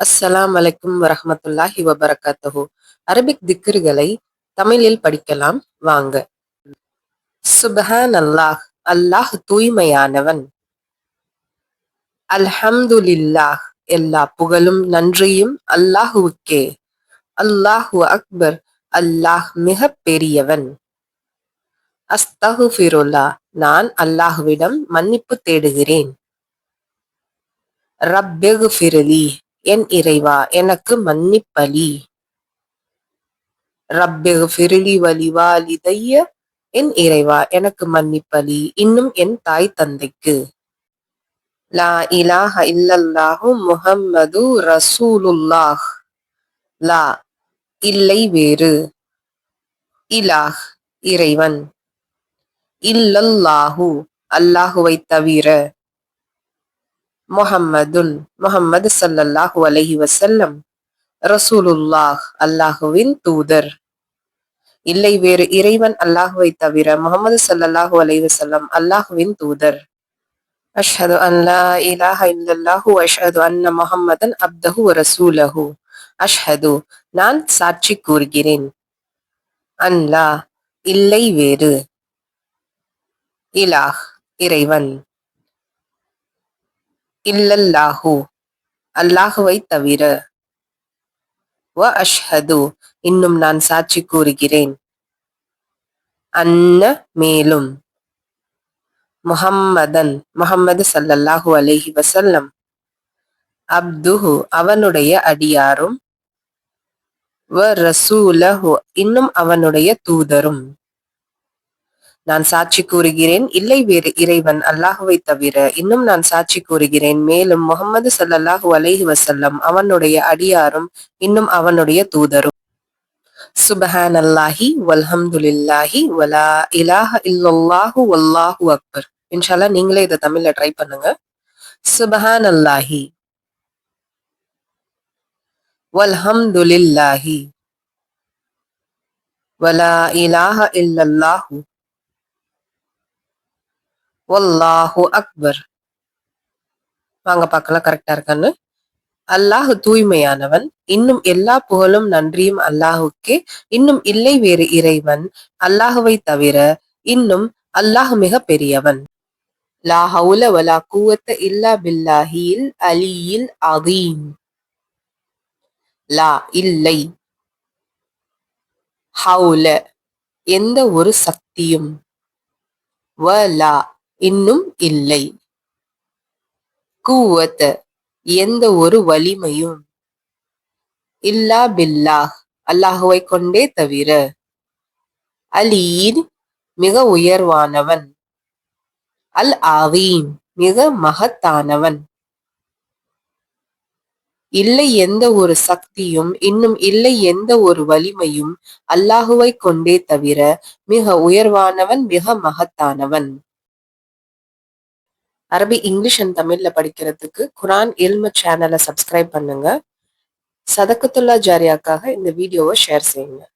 அஸ்ஸலாம் வலைக்கும் வரஹ்மத்துல்லாஹி வபரகாத்துஹு. அரபிக் திக்ருகளை தமிழில் படிக்கலாம் வாங்க. சுப்ஹான் அல்லாஹ், அல்லாஹ் தூய்மையானவன். அல்ஹம்துலில்லாஹ், எல்லா புகழும் நன்றியும் அல்லாஹுவுக்கே. அல்லாஹு அக்பர், அல்லாஹ் மிகப் பெரியவன். அஸ்தகுஃபிருல்லா, நான் அல்லாஹுவிடம் மன்னிப்பு தேடுகிறேன். ரப்பிக்ஃபிர்லி, என் இறைவா எனக்கு மன்னிப்பளி. ரப்பிக்ஃபிர்லி வலிவாலிதைய, என் இறைவா எனக்கு மன்னிப்பளி, இன்னும் என் தாய் தந்தைக்கு. லா இலாஹ இல்லல்லாஹு முஹம்மது ரசூலுல்லாஹ். லா, இல்லை வேறு. இலாஹ், இறைவன். இல்லல்லாஹு, அல்லாஹுவைத் தவிர. முஹம்மதுன், முஹம்மது ஸல்லல்லாஹு அலைஹி வஸல்லம். ரசூலுல்லாஹ், அல்லாஹுவின் தூதர். இல்லை வேறு இறைவன் அல்லாஹுவை தவிர, முஹம்மது ஸல்லல்லாஹு அலைஹி வஸல்லம் அல்லாஹுவின் தூதர். அஷ்ஹது அன் லா இலாஹ இல்லல்லாஹு வ அஷ்ஹது அன்ன முஹம்மதன் அப்தஹு வ ரசூலஹு. அஷ்ஹது, நான் சாட்சி கூறுகிறேன். அன்லா, இல்லை வேறு. இலாஹ், இறைவன். இல்லல்லாஹு, அல்லாஹுவை தவிர. வ அஷ்ஹது, இன்னும் நான் சாட்சி கூறுகிறேன். அன்ன, மேலும். முஹம்மதன், முஹம்மது ஸல்லல்லாஹு அலைஹி வஸல்லம். அப்துஹு, அவனுடைய அடியாரும். வ ரசூலஹு, இன்னும் அவனுடைய தூதரும். நான் சாட்சி கூறுகிறேன், இல்லை வேறு இறைவன் அல்லாஹுவை தவிர. இன்னும் நான் சாட்சி கூறுகிறேன், மேலும் முஹம்மது ஸல்லல்லாஹு அலைஹி வஸல்லம் அவனுடைய அடியாரும், இன்னும் அவனுடைய தூதரும். சுப்ஹானல்லாஹி வல்ஹம்துலில்லாஹி வலா இலாஹ இல்லல்லாஹு வல்லாஹு அக்பர். இன்ஷா அல்லாஹ் நீங்களே இதை தமிழ்ல ட்ரை பண்ணுங்க. சுப்ஹானல்லாஹி வல்ஹம்துலில்லாஹி வலா இலாஹ இல்லல்லாஹு வல்லாஹு அக்பர். வாங்க பார்க்கலாம் கரெக்டா இருக்கான்னு. அல்லாஹ் தூய்மையானவன், இன்னும் எல்லா புகழும் நன்றியும் அல்லாஹுக்கே. இன்னும் இல்லை வேறு இறைவன் அல்லாஹுவை தவிர. இன்னும் அல்லாஹ் மிக பெரியவன். லா ஹவுல வலா குவத்த இல்லா பில்லாஹில் அலியில் அதீம். லா, இல்லை. ஹவுல, எந்த ஒரு சக்தியும். வலா, இன்னும் இல்லை. குவத்த, எந்த ஒரு வலிமையும். இல்லா பில்லாஹ், அல்லாஹுவை கொண்டே தவிர. அலீன், மிக உயர்வானவன். அல் ஆதீம், மிக மகத்தானவன். இல்லை எந்த ஒரு சக்தியும், இன்னும் இல்லை எந்த ஒரு வலிமையும் அல்லாஹுவை கொண்டே தவிர. மிக உயர்வானவன், மிக மகத்தானவன். அரபி, இங்கிலீஷ் அண்ட் தமிழ்ல படிக்கிறதுக்கு குரான் இல்மு சேனலை சப்ஸ்கிரைப் பண்ணுங்க. சதகத்துல்லா ஜாரியாக்காக இந்த வீடியோவை ஷேர் செய்யுங்க.